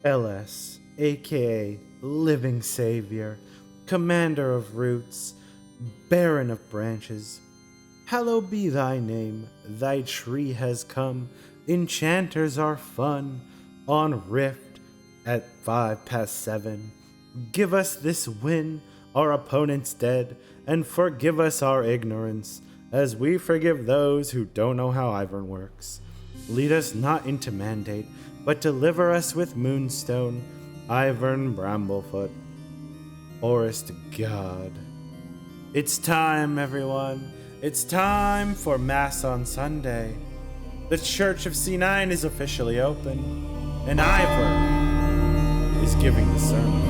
LS, aka Living Savior, Commander of Roots, Baron of Branches. Hallowed be thy name, thy tree has come, enchanters are fun, on Rift at 7. Give us this win, our opponents dead, and forgive us our ignorance, as we forgive those who don't know how Ivern works. Lead us not into mandate, but deliver us with Moonstone, Ivern Bramblefoot, Forest God. It's time, everyone. It's time for Mass on Sunday. The Church of C9 is officially open, and Ivern is giving the sermon.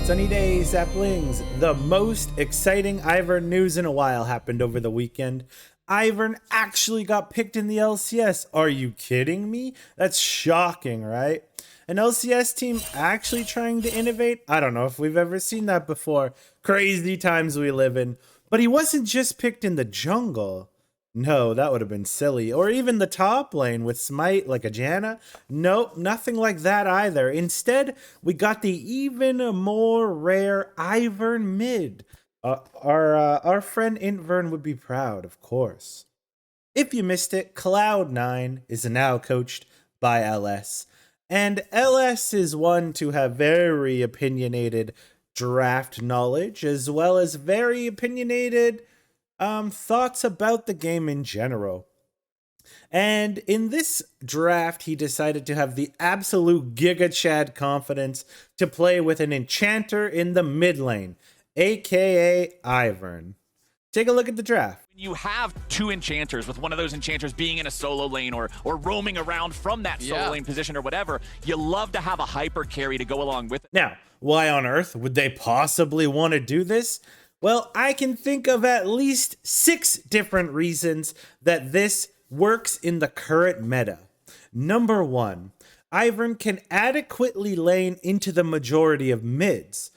Sunny days, Saplings. The most exciting Ivern news in a while happened over the weekend. Ivern actually got picked in the LCS. Are you kidding me? That's shocking, right? An LCS team actually trying to innovate? I don't know if we've ever seen that before. Crazy times we live in. But he wasn't just picked in the jungle. No, that would have been silly. Or even the top lane with Smite like a Janna. Nope, nothing like that either. Instead, we got the even more rare Ivern mid. Our friend Ivern would be proud, of course. If you missed it, Cloud9 is now coached by LS. And LS is one to have very opinionated draft knowledge, as well as very opinionated thoughts about the game in general. And in this draft, he decided to have the absolute Giga Chad confidence to play with an Enchanter in the mid lane, aka Ivern. Take a look at the draft. You have two enchanters, with one of those enchanters being in a solo lane or roaming around from that solo lane position or whatever. You love to have a hyper carry to go along with it. Now, why on earth would they possibly want to do this? Well, I can think of at least 6 different reasons that this works in the current meta. Number 1, Ivern can adequately lane into the majority of mids,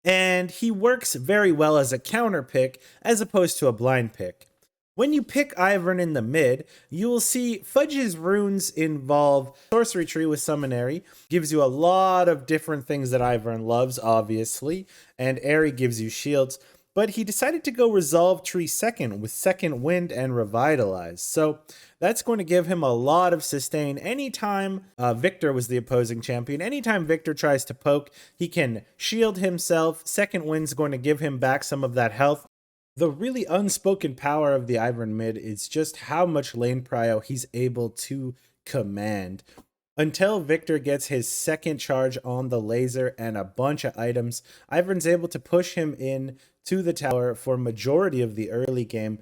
and he works very well as a counter pick as opposed to a blind pick. When you pick Ivern in the mid, you will see Fudge's runes involve Sorcery Tree with Summonary, gives you a lot of different things that Ivern loves, obviously, and Airy gives you shields. But he decided to go Resolve Tree second with Second Wind and Revitalize. So that's going to give him a lot of sustain. Anytime Victor was the opposing champion, anytime Victor tries to poke, he can shield himself. Second Wind's going to give him back some of that health. The really unspoken power of the Ivern mid is just how much lane prio he's able to command. Until Victor gets his second charge on the laser and a bunch of items, Ivern's able to push him in to the tower for majority of the early game.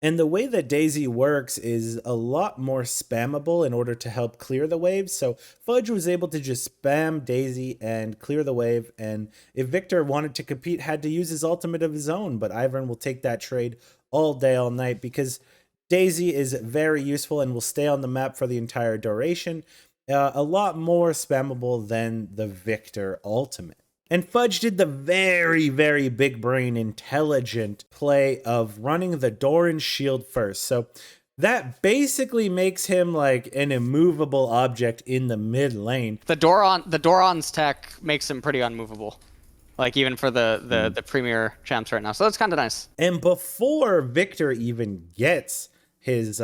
And the way that Daisy works is a lot more spammable in order to help clear the waves. So Fudge was able to just spam Daisy and clear the wave. And if Victor wanted to compete, had to use his ultimate of his own. But Ivern will take that trade all day, all night, because Daisy is very useful and will stay on the map for the entire duration. A lot more spammable than the Victor ultimate. And Fudge did the very, very big brain intelligent play of running the Doran shield first. So that basically makes him like an immovable object in the mid lane. The Doran's tech makes him pretty unmovable. Like even for the premier champs right now. So that's kind of nice. And before Victor even gets his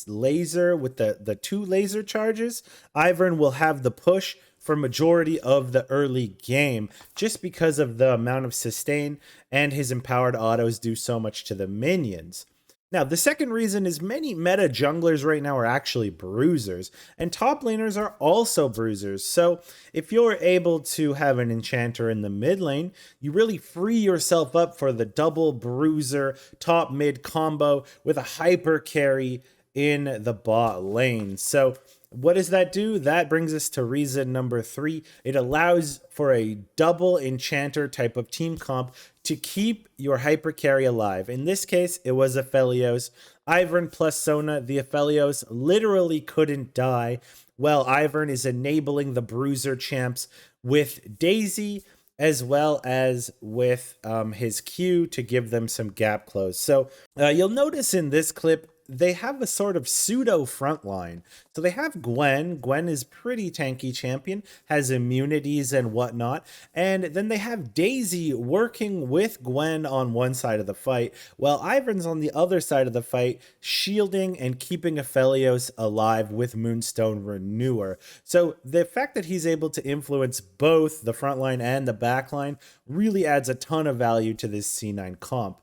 laser with the 2 laser charges, Ivern will have the push for majority of the early game, just because of the amount of sustain, and his empowered autos do so much to the minions. Now, the second reason is many meta junglers right now are actually bruisers, and top laners are also bruisers. So if you're able to have an enchanter in the mid lane, you really free yourself up for the double bruiser top mid combo with a hyper carry in the bot lane. So what does that do? That brings us to reason number 3. It allows for a double enchanter type of team comp to keep your hyper carry alive. In this case, it was Aphelios. Ivern plus Sona, the Aphelios literally couldn't die. Well, Ivern is enabling the Bruiser champs with Daisy, as well as with his Q to give them some gap close. So you'll notice in this clip, they have a sort of pseudo front line. So they have Gwen. Gwen is pretty tanky champion, has immunities and whatnot. And then they have Daisy working with Gwen on one side of the fight, while Ivern's on the other side of the fight, shielding and keeping Aphelios alive with Moonstone Renewer. So the fact that he's able to influence both the front line and the back line really adds a ton of value to this C9 comp.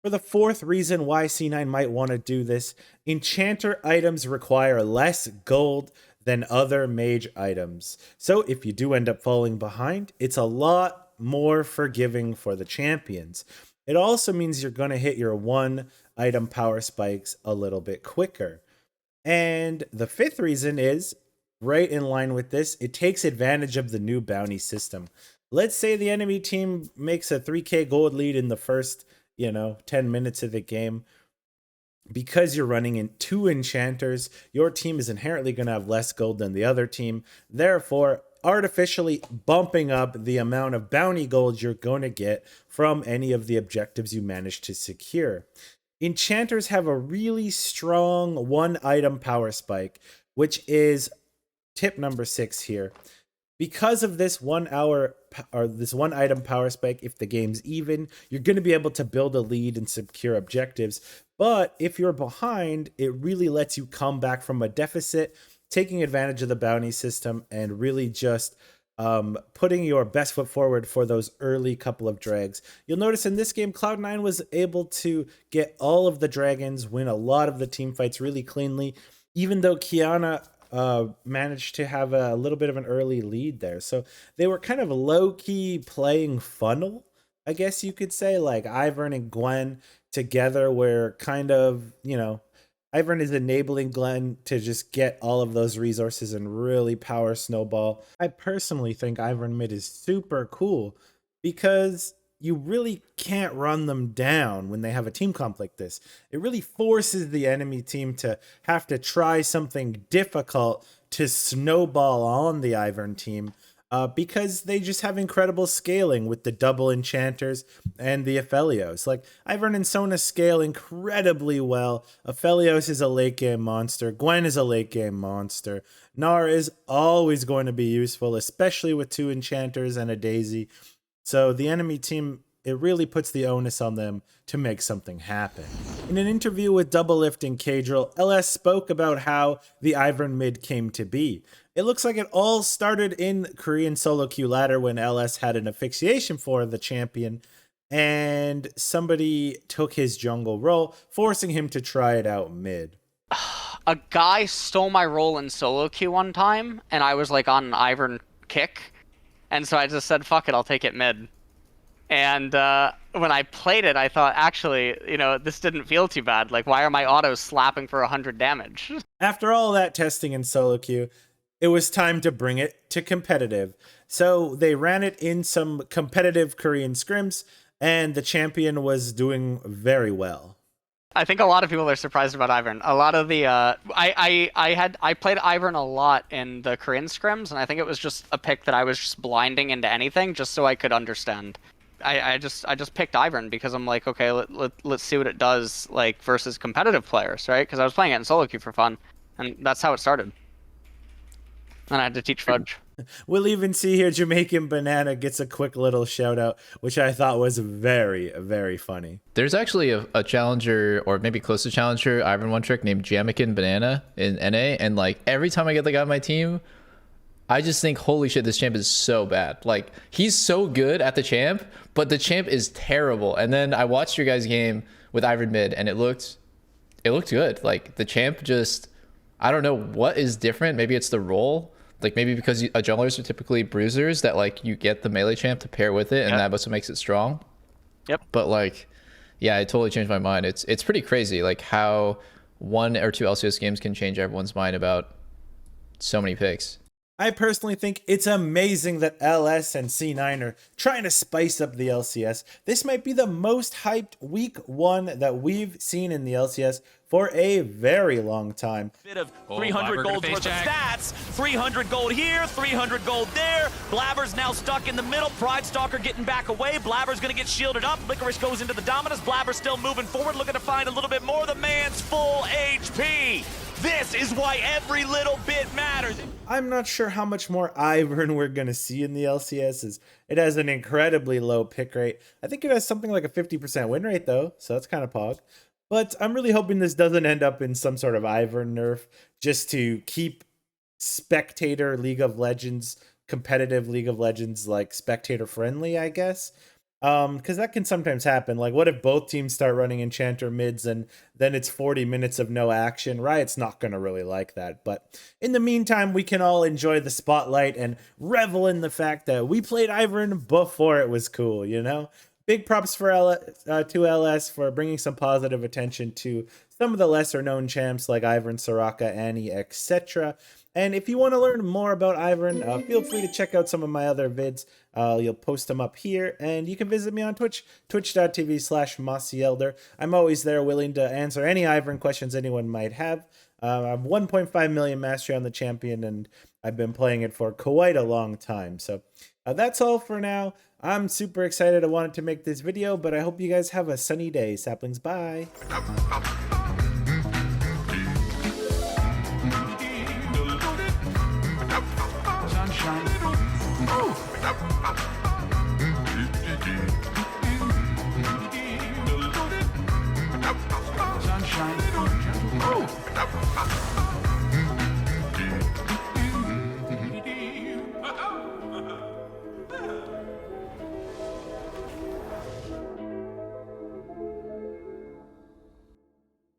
For the fourth reason why C9 might want to do this, Enchanter items require less gold than other mage items. So if you do end up falling behind, it's a lot more forgiving for the champions. It also means you're going to hit your 1 item power spikes a little bit quicker. And the fifth reason is, right in line with this, it takes advantage of the new bounty system. Let's say the enemy team makes a 3k gold lead in the first 10 minutes of the game. Because you're running in 2 enchanters, your team is inherently going to have less gold than the other team, therefore artificially bumping up the amount of bounty gold you're going to get from any of the objectives you manage to secure. Enchanters have a really strong 1 item power spike, which is tip number 6 here. Because of this 1 item power spike, if the game's even, you're going to be able to build a lead and secure objectives. But if you're behind, it really lets you come back from a deficit, taking advantage of the bounty system and really just putting your best foot forward for those early couple of drags. You'll notice in this game, Cloud9 was able to get all of the dragons, win a lot of the team fights really cleanly, even though Kiana managed to have a little bit of an early lead there. So they were kind of low-key playing funnel, I guess you could say. Like Ivern and Gwen together were kind of, Ivern is enabling Gwen to just get all of those resources and really power snowball. I personally think Ivern mid is super cool because you really can't run them down when they have a team comp like this. It really forces the enemy team to have to try something difficult to snowball on the Ivern team because they just have incredible scaling with the double enchanters and the Aphelios. Like, Ivern and Sona scale incredibly well. Aphelios is a late game monster. Gwen is a late game monster. Gnar is always going to be useful, especially with 2 enchanters and a Daisy. So the enemy team, it really puts the onus on them to make something happen. In an interview with Doublelift and Cadril, LS spoke about how the Ivern mid came to be. It looks like it all started in Korean solo queue ladder when LS had an asphyxiation for the champion, and somebody took his jungle role, forcing him to try it out mid. A guy stole my role in solo queue one time, and I was like on an Ivern kick. And so I just said, fuck it, I'll take it mid. And when I played it, I thought, actually, this didn't feel too bad. Like, why are my autos slapping for 100 damage? After all that testing in solo queue, it was time to bring it to competitive. So they ran it in some competitive Korean scrims, and the champion was doing very well. I think a lot of people are surprised about Ivern. A lot of the I played Ivern a lot in the Korean scrims, and I think it was just a pick that I was just blinding into anything just so I could understand. I just picked Ivern because I'm like, okay, let's see what it does like versus competitive players, right? Because I was playing it in solo queue for fun, and that's how it started. And I had to teach Fudge. We'll even see here Jamaican Banana gets a quick little shout out, which I thought was very, very funny. There's actually a challenger, or maybe close to challenger, Ivern one trick named Jamaican Banana in NA, and like every time I get the guy on my team, I just think, holy shit, this champ is so bad. Like, he's so good at the champ, but the champ is terrible. And then I watched your guys' game with Ivern mid, and it looked good. Like, the champ just, I don't know what is different. Maybe it's the role. Like, maybe because junglers are typically bruisers, that like you get the melee champ to pair with it, and that also makes it strong. Yep. But like, yeah, it totally changed my mind. It's pretty crazy, like how 1 or 2 LCS games can change everyone's mind about so many picks. I personally think it's amazing that LS and C9 are trying to spice up the LCS. This might be the most hyped week 1 that we've seen in the LCS for a very long time. Bit of 300 gold worth of stats, 300 gold here, 300 gold there. Blabber's now stuck in the middle. Pride Stalker getting back away. Blabber's gonna get shielded up. Licorice goes into the Dominus. Blabber's still moving forward, looking to find a little bit more. The man's full HP. This is why every little bit matters. I'm not sure how much more Ivern we're going to see in the LCS. As it has an incredibly low pick rate. I think it has something like a 50% win rate though, so that's kind of pog. But I'm really hoping this doesn't end up in some sort of Ivern nerf just to keep spectator League of Legends, competitive League of Legends, like spectator friendly, I guess. Because that can sometimes happen. Like, what if both teams start running Enchanter mids and then it's 40 minutes of no action? Riot's not going to really like that. But in the meantime, we can all enjoy the spotlight and revel in the fact that we played Ivern before it was cool, you know? Big props for to LS for bringing some positive attention to some of the lesser known champs like Ivern, Soraka, Annie, etc. And if you want to learn more about Ivern, feel free to check out some of my other vids. You'll post them up here, and you can visit me on Twitch, twitch.tv/MossyElder. I'm always there willing to answer any Ivern questions anyone might have. I'm 1.5 million mastery on the champion, and I've been playing it for quite a long time. So that's all for now. I'm super excited. I wanted to make this video, but I hope you guys have a sunny day. Saplings, bye. Sunshine.